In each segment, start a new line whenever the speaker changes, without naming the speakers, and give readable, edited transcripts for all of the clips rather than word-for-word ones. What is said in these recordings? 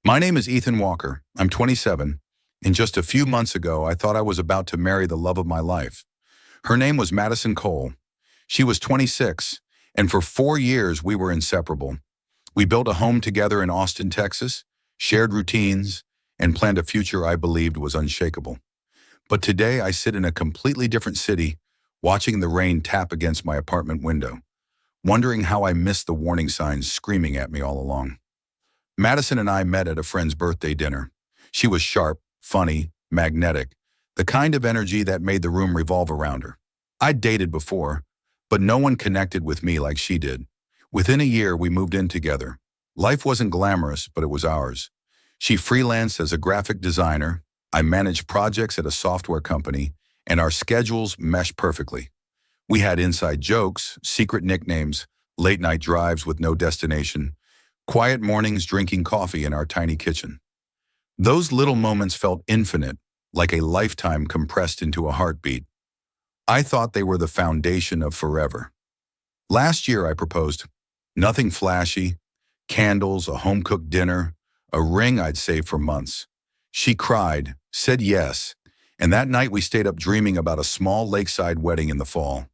My name is Ethan Walker. I'm 27, and just a few months ago, I thought I was about to marry the love of my life. Her name was Madison Cole. She was 26, and for 4 years, we were inseparable. We built a home together in Austin, Texas, shared routines, and planned a future I believed was unshakable. But today, I sit in a completely different city, watching the rain tap against my apartment window, wondering how I missed the warning signs screaming at me all along. Madison and I met at a friend's birthday dinner. She was sharp, funny, magnetic, the kind of energy that made the room revolve around her. I'd dated before, but no one connected with me like she did. Within a year, we moved in together. Life wasn't glamorous, but it was ours. She freelanced as a graphic designer. I managed projects at a software company, and our schedules meshed perfectly. We had inside jokes, secret nicknames, late-night drives with no destination, quiet mornings drinking coffee in our tiny kitchen. Those little moments felt infinite, like a lifetime compressed into a heartbeat. I thought they were the foundation of forever. Last year I proposed. Nothing flashy, candles, a home-cooked dinner, a ring I'd saved for months. She cried, said yes, and that night we stayed up dreaming about a small lakeside wedding in the fall.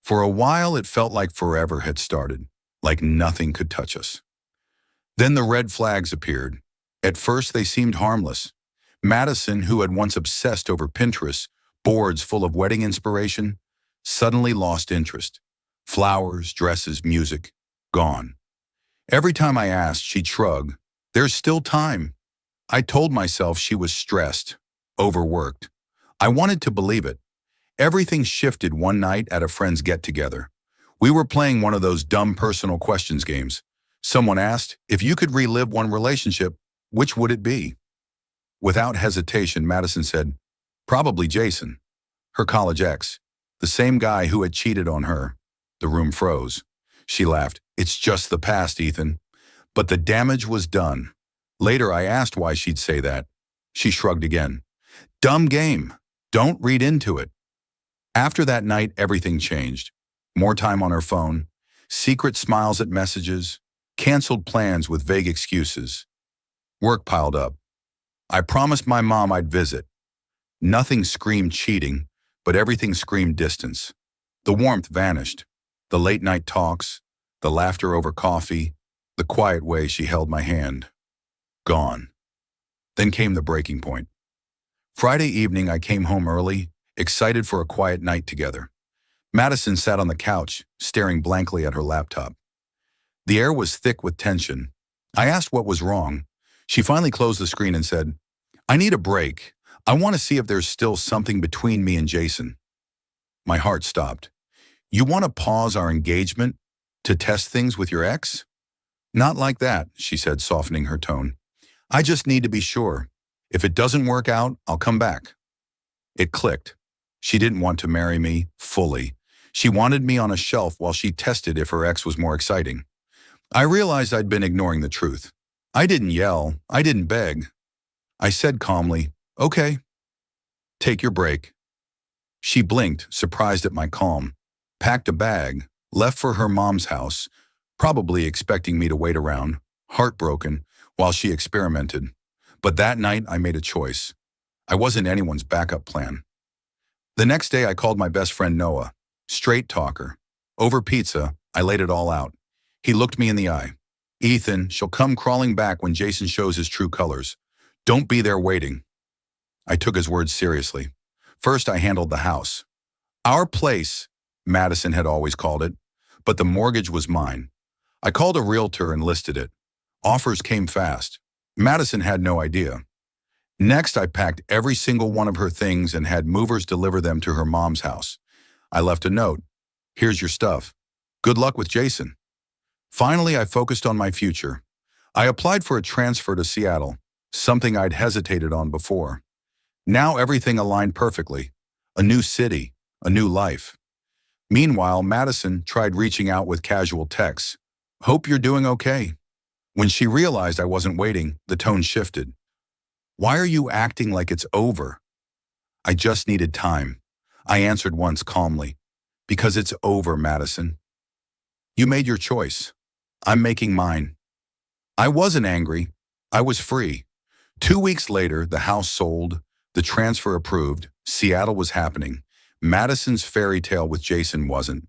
For a while it felt like forever had started, like nothing could touch us. Then the red flags appeared. At first they seemed harmless. Madison, who had once obsessed over Pinterest, boards full of wedding inspiration, suddenly lost interest. Flowers, dresses, music, gone. Every time I asked, she'd shrug. There's still time. I told myself she was stressed, overworked. I wanted to believe it. Everything shifted one night at a friend's get-together. We were playing one of those dumb personal questions games. Someone asked, if you could relive one relationship, which would it be? Without hesitation, Madison said, probably Jason, her college ex, the same guy who had cheated on her. The room froze. She laughed. It's just the past, Ethan. But the damage was done. Later, I asked why she'd say that. She shrugged again. Dumb game. Don't read into it. After that night, everything changed. More time on her phone, secret smiles at messages, canceled plans with vague excuses. Work piled up. I promised my mom I'd visit. Nothing screamed cheating, but everything screamed distance. The warmth vanished. The late-night talks, the laughter over coffee, the quiet way she held my hand. Gone. Then came the breaking point. Friday evening, I came home early, excited for a quiet night together. Madison sat on the couch, staring blankly at her laptop. The air was thick with tension. I asked what was wrong. She finally closed the screen and said, I need a break. I want to see if there's still something between me and Jason. My heart stopped. You want to pause our engagement to test things with your ex? Not like that, she said, softening her tone. I just need to be sure. If it doesn't work out, I'll come back. It clicked. She didn't want to marry me fully. She wanted me on a shelf while she tested if her ex was more exciting. I realized I'd been ignoring the truth. I didn't yell. I didn't beg. I said calmly, okay, take your break. She blinked, surprised at my calm, packed a bag, left for her mom's house, probably expecting me to wait around, heartbroken, while she experimented. But that night, I made a choice. I wasn't anyone's backup plan. The next day, I called my best friend Noah, straight talker. Over pizza, I laid it all out. He looked me in the eye. Ethan, she'll come crawling back when Jason shows his true colors. Don't be there waiting. I took his words seriously. First, I handled the house. Our place, Madison had always called it, but the mortgage was mine. I called a realtor and listed it. Offers came fast. Madison had no idea. Next, I packed every single one of her things and had movers deliver them to her mom's house. I left a note. Here's your stuff. Good luck with Jason. Finally, I focused on my future. I applied for a transfer to Seattle, something I'd hesitated on before. Now everything aligned perfectly. A new city, a new life. Meanwhile, Madison tried reaching out with casual texts. Hope you're doing okay. When she realized I wasn't waiting, the tone shifted. Why are you acting like it's over? I just needed time. I answered once calmly. Because it's over, Madison. You made your choice. I'm making mine. I wasn't angry. I was free. 2 weeks later, the house sold, the transfer approved, Seattle was happening. Madison's fairy tale with Jason wasn't.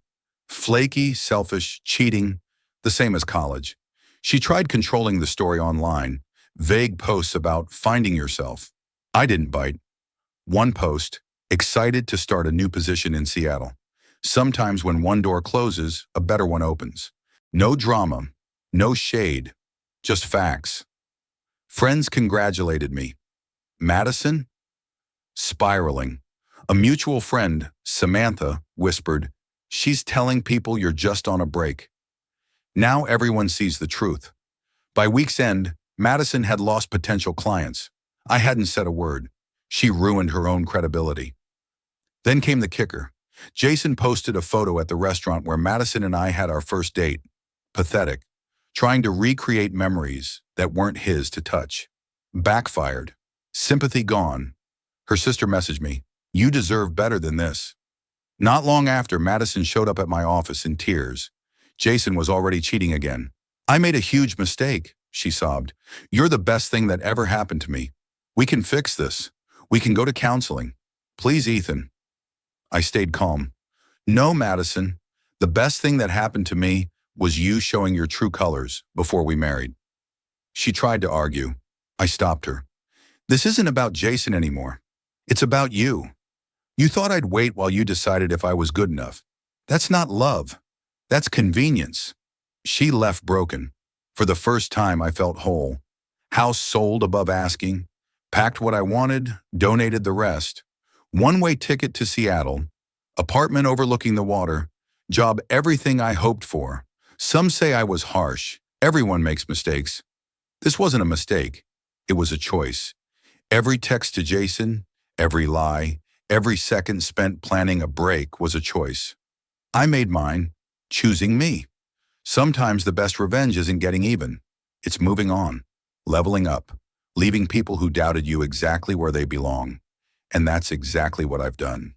Flaky, selfish, cheating, the same as college. She tried controlling the story online, vague posts about finding yourself. I didn't bite. One post, excited to start a new position in Seattle. Sometimes when one door closes, a better one opens. No drama, no shade, just facts. Friends congratulated me. Madison? Spiraling. A mutual friend, Samantha, whispered, "She's telling people you're just on a break." Now everyone sees the truth. By week's end, Madison had lost potential clients. I hadn't said a word. She ruined her own credibility. Then came the kicker. Jason posted a photo at the restaurant where Madison and I had our first date. Pathetic. Trying to recreate memories that weren't his to touch. Backfired. Sympathy gone. Her sister messaged me, "You deserve better than this." Not long after, Madison showed up at my office in tears. Jason was already cheating again. "I made a huge mistake," she sobbed. "You're the best thing that ever happened to me. We can fix this. We can go to counseling. Please, Ethan." I stayed calm. "No, Madison. The best thing that happened to me was you showing your true colors before we married." She tried to argue. I stopped her. "This isn't about Jason anymore. It's about you. You thought I'd wait while you decided if I was good enough. That's not love. That's convenience." She left broken. For the first time, I felt whole. House sold above asking. Packed what I wanted, donated the rest. One-way ticket to Seattle. Apartment overlooking the water. Job everything I hoped for. Some say I was harsh. Everyone makes mistakes. This wasn't a mistake. It was a choice. Every text to Jason, every lie, every second spent planning a break was a choice. I made mine, choosing me. Sometimes the best revenge isn't getting even. It's moving on, leveling up, leaving people who doubted you exactly where they belong. And that's exactly what I've done.